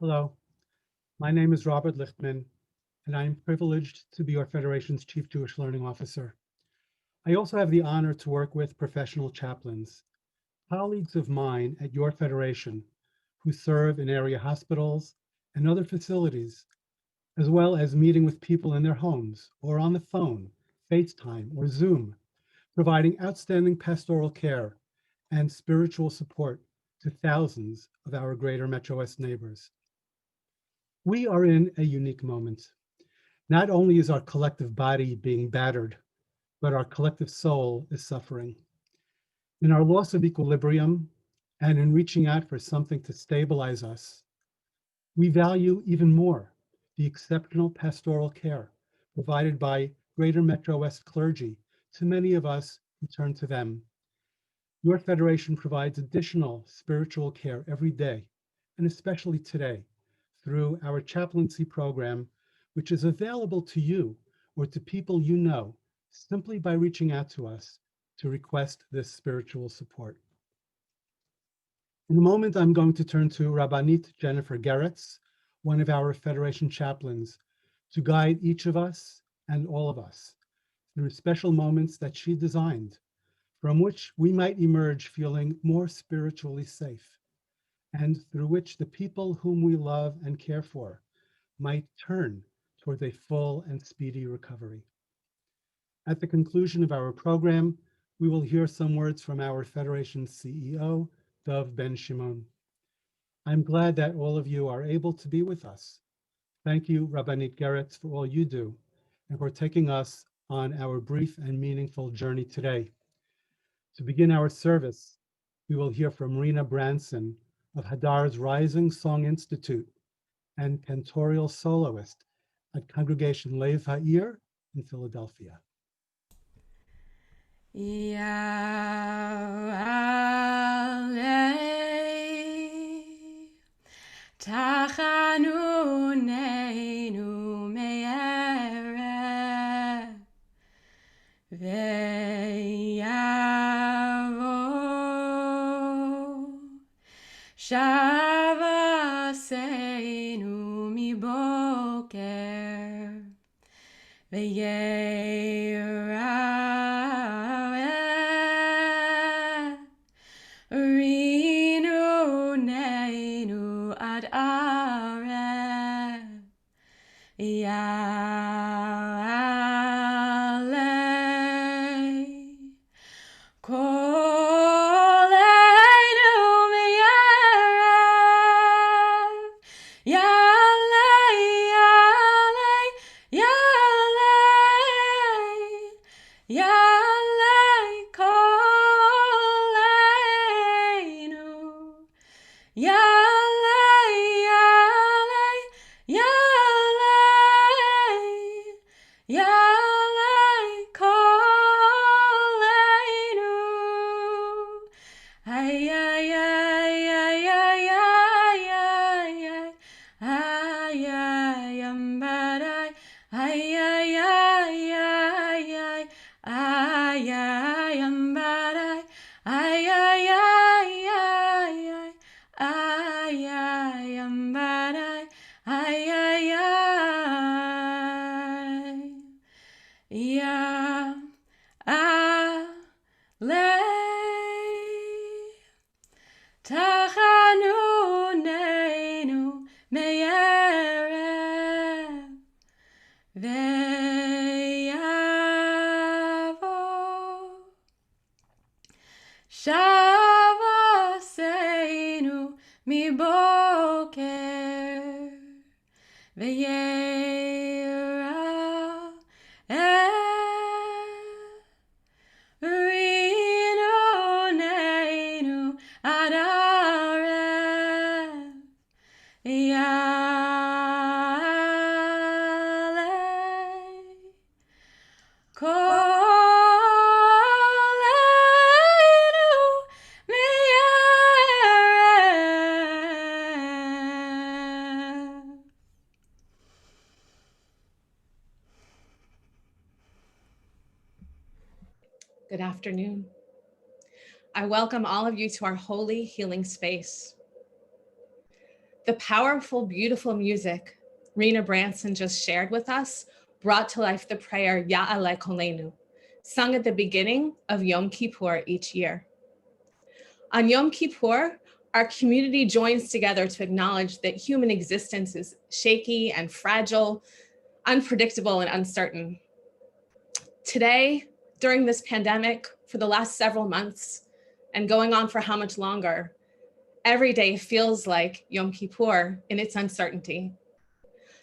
Hello, my name is Robert Lichtman, and I am privileged to be your Federation's Chief Jewish Learning Officer. I also have the honor to work with professional chaplains, colleagues of mine at your Federation who serve in area hospitals and other facilities, as well as meeting with people in their homes or on the phone, FaceTime, or Zoom, providing outstanding pastoral care and spiritual support to thousands of our greater Metro West neighbors. We are in a unique moment. Not only is our collective body being battered, but our collective soul is suffering. In our loss of equilibrium and in reaching out for something to stabilize us, we value even more the exceptional pastoral care provided by Greater Metro West clergy to many of us who turn to them. Your Federation provides additional spiritual care every day, and especially today, through our chaplaincy program, which is available to you or to people you know simply by reaching out to us to request this spiritual support. In a moment, I'm going to turn to Rabbanit Jennifer Geretz, one of our Federation chaplains, to guide each of us and all of us through special moments that she designed, from which we might emerge feeling more spiritually safe, and through which the people whom we love and care for might turn towards a full and speedy recovery. At the conclusion of our program, we will hear some words from our Federation's CEO, Dov Ben Shimon. I'm glad that all of you are able to be with us. Thank you, Rabbanit Geretz, for all you do and for taking us on our brief and meaningful journey today. To begin our service, we will hear from Rena Branson of Hadar's Rising Song Institute and cantorial soloist at Congregation Lev Ha'ir in Philadelphia. Tachanunenu me'erev ve'yavo Shavaseinu miboker ve'yerave Rinu neinu ad arev Yalei Koleinu me'erev Yalei, Yalei, Yalei, Yalei Koleinu Yalei, Yalei, Yalei, Yalei Koleinu Ay, ay, ay, ay, ay, ay, ay, ay, ay, ambarai, ay, ay, ay, ay, ay, ay, ay, ambarai, ay, ay, ay, ay, ay, ay, ay, ambarai, ay, ay, ay, ya, Tachanunenu me'erev ve'yavo Shavaseinu miboker Rinu ad arev Yalei Koleinu me'erev Good afternoon. I welcome all of you to our holy healing space. The powerful, beautiful music Rena Branson just shared with us brought to life the prayer Ya'aleh Kolenu, sung at the beginning of Yom Kippur each year. On Yom Kippur, our community joins together to acknowledge that human existence is shaky and fragile, unpredictable and uncertain. Today, during this pandemic, for the last several months, and going on for how much longer, every day feels like Yom Kippur in its uncertainty.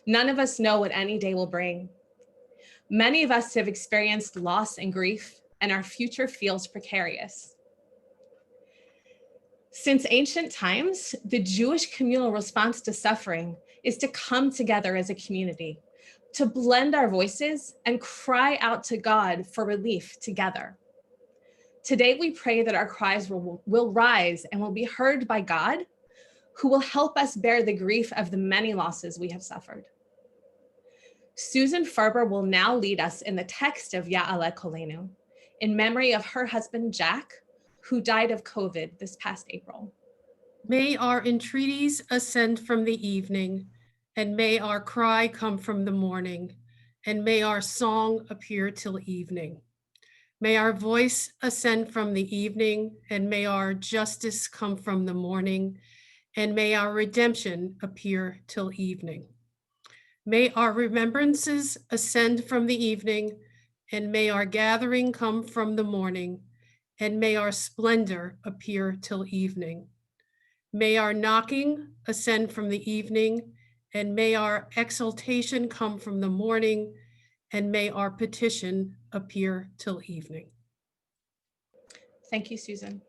None of us know what any day will bring. Many of us have experienced loss and grief, and our future feels precarious. Since ancient times, the Jewish communal response to suffering is to come together as a community, to blend our voices and cry out to God for relief together. Today, we pray that our cries will rise and will be heard by God, who will help us bear the grief of the many losses we have suffered. Susan Ferber will now lead us in the text of Ya'aleh Kolenu in memory of her husband, Jack, who died of COVID this past April. May our entreaties ascend from the evening, and may our cry come from the morning, and may our song appear till evening. May our voice ascend from the evening, and may our justice come from the morning, and may our redemption appear till evening. May our remembrances ascend from the evening, and may our gathering come from the morning, and may our splendor appear till evening. May our knocking ascend from the evening, and may our exaltation come from the morning, and may our petition appear till evening. Thank you, Susan.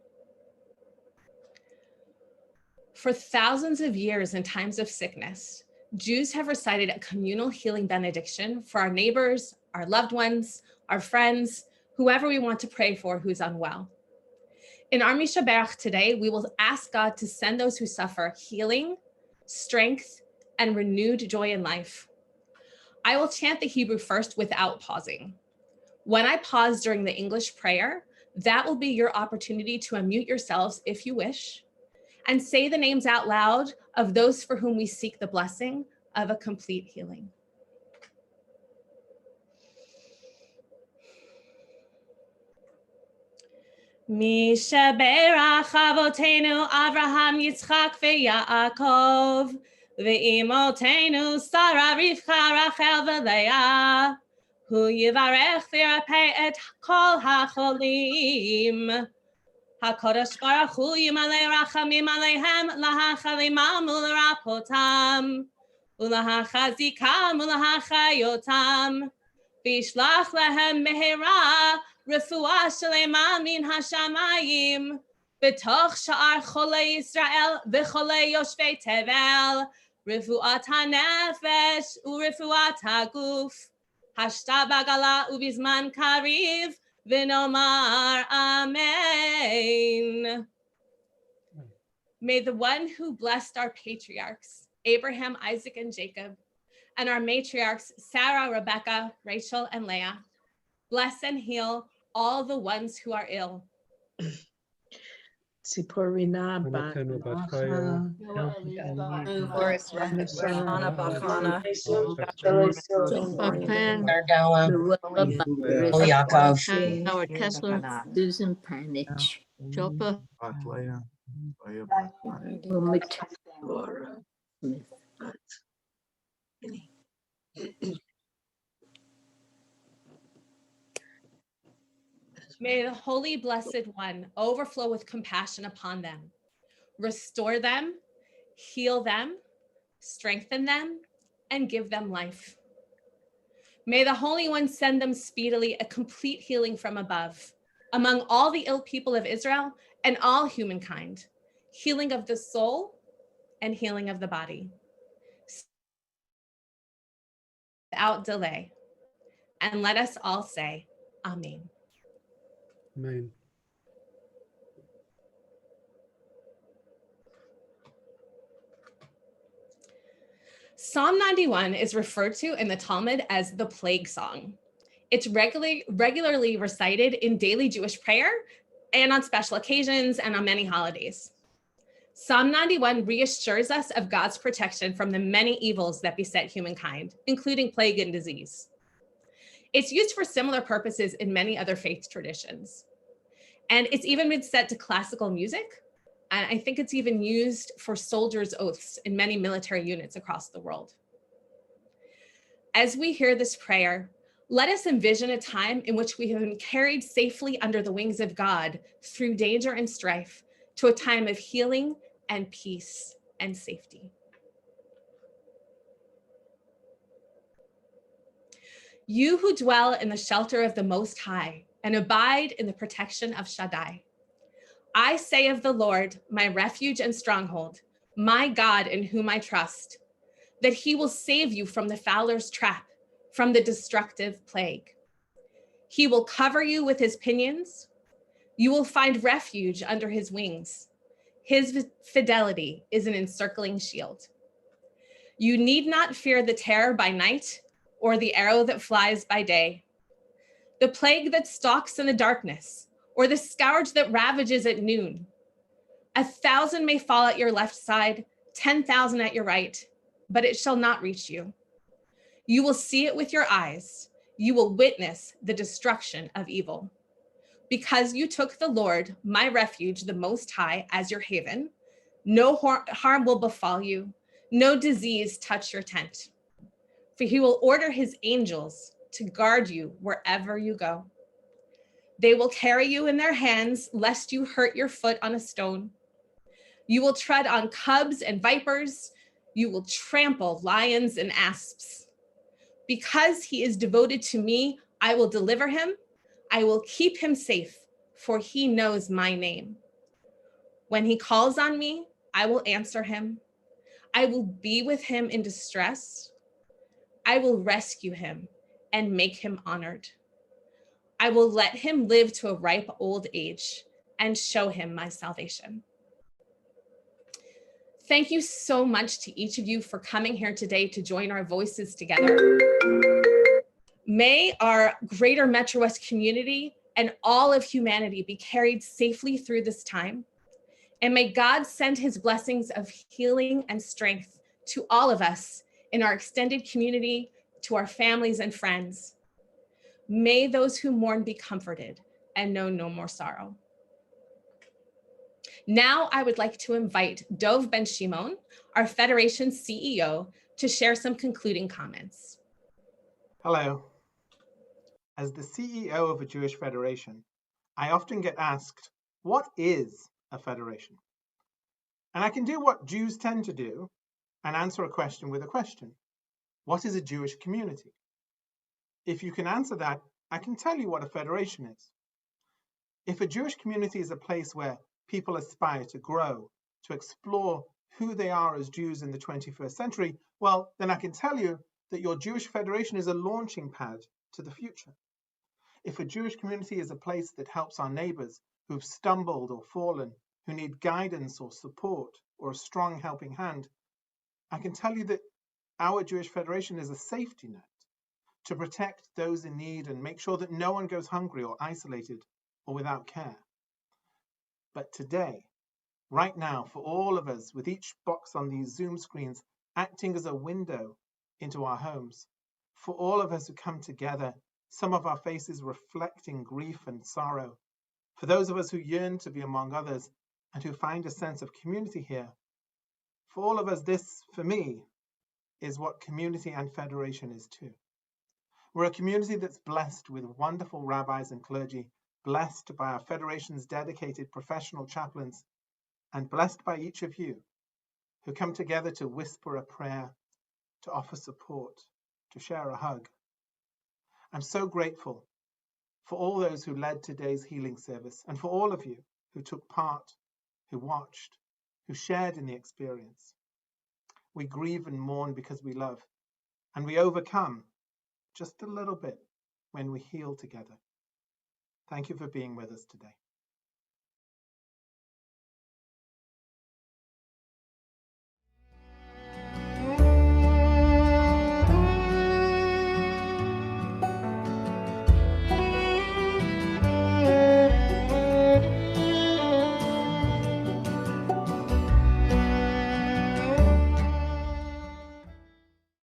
For thousands of years in times of sickness, Jews have recited a communal healing benediction for our neighbors, our loved ones, our friends, whoever we want to pray for who's unwell. In our Sheberach today, we will ask God to send those who suffer healing, strength, and renewed joy in life. I will chant the Hebrew first without pausing. When I pause during the English prayer, that will be your opportunity to unmute yourselves if you wish, and say the names out loud of those for whom we seek the blessing of a complete healing. Sheberach Avotenu Avraham, Yitzchak, veYaakov, ve'imotenu Sarah, Rivka, Rachel, veLeah, Hu Yivarech v'yirapeh et kol hacholim. HaKadosh Baruch Hu Yimalei Rachamim Aleihem lahachalimam ularapotam ulahachazikam ulahachayotam v'yishlach lehem mehera refuah shelema min hashamayim b'toch sha'ar cholei Yisrael v'cholei yoshvei tevel refuat hanefesh urefuat haguf hashta bagala ubizman kariv V'nomar amen. May the one who blessed our patriarchs, Abraham, Isaac, and Jacob, and our matriarchs, Sarah, Rebecca, Rachel, and Leah, bless and heal all the ones who are ill. Tsiporina Anatenu bat Chaya, Boris Shana Bachana, Howard Kessler, Susan Panich, Chopa, May the Holy Blessed One overflow with compassion upon them, restore them, heal them, strengthen them, and give them life. May the Holy One send them speedily a complete healing from above, among all the ill people of Israel and all humankind, healing of the soul and healing of the body. Without delay. And let us all say, Amen. Amen. Psalm 91 is referred to in the Talmud as the plague song. It's regularly recited in daily Jewish prayer and on special occasions and on many holidays. Psalm 91 reassures us of God's protection from the many evils that beset humankind, including plague and disease. It's used for similar purposes in many other faith traditions. And it's even been set to classical music. And I think it's even used for soldiers' oaths in many military units across the world. As we hear this prayer, let us envision a time in which we have been carried safely under the wings of God through danger and strife to a time of healing and peace and safety. You who dwell in the shelter of the Most High and abide in the protection of Shaddai. I say of the Lord, my refuge and stronghold, my God in whom I trust, that he will save you from the fowler's trap, from the destructive plague. He will cover you with his pinions. You will find refuge under his wings. His fidelity is an encircling shield. You need not fear the terror by night or the arrow that flies by day, the plague that stalks in the darkness, or the scourge that ravages at noon. 1,000 may fall at your left side, 10,000 at your right, but it shall not reach you. You will see it with your eyes. You will witness the destruction of evil. Because you took the Lord, my refuge, the Most High, as your haven, no harm will befall you, no disease touch your tent. For he will order his angels to guard you wherever you go. They will carry you in their hands, lest you hurt your foot on a stone. You will tread on cubs and vipers. You will trample lions and asps. Because he is devoted to me, I will deliver him. I will keep him safe, for he knows my name. When he calls on me, I will answer him. I will be with him in distress. I will rescue him and make him honored. I will let him live to a ripe old age and show him my salvation. Thank you so much to each of you for coming here today to join our voices together. May our greater Metro West community and all of humanity be carried safely through this time. And may God send his blessings of healing and strength to all of us in our extended community, to our families and friends. May those who mourn be comforted and know no more sorrow. Now I would like to invite Dov Ben Shimon, our Federation's CEO, to share some concluding comments. Hello. As the CEO of a Jewish federation, I often get asked, what is a federation? And I can do what Jews tend to do and answer a question with a question. What is a Jewish community? If you can answer that, I can tell you what a federation is. If a Jewish community is a place where people aspire to grow, to explore who they are as Jews in the 21st century, well, then I can tell you that your Jewish federation is a launching pad to the future. If a Jewish community is a place that helps our neighbors who've stumbled or fallen, who need guidance or support or a strong helping hand, I can tell you that our Jewish federation is a safety net to protect those in need and make sure that no one goes hungry or isolated or without care. But today, right now, for all of us, with each box on these Zoom screens acting as a window into our homes, for all of us who come together, some of our faces reflecting grief and sorrow, for those of us who yearn to be among others and who find a sense of community here, for all of us, this, for me, is what community and federation is too. We're a community that's blessed with wonderful rabbis and clergy, blessed by our federation's dedicated professional chaplains, and blessed by each of you who come together to whisper a prayer, to offer support, to share a hug. I'm so grateful for all those who led today's healing service and for all of you who took part, who watched, who shared in the experience. We grieve and mourn because we love, and we overcome just a little bit when we heal together. Thank you for being with us today.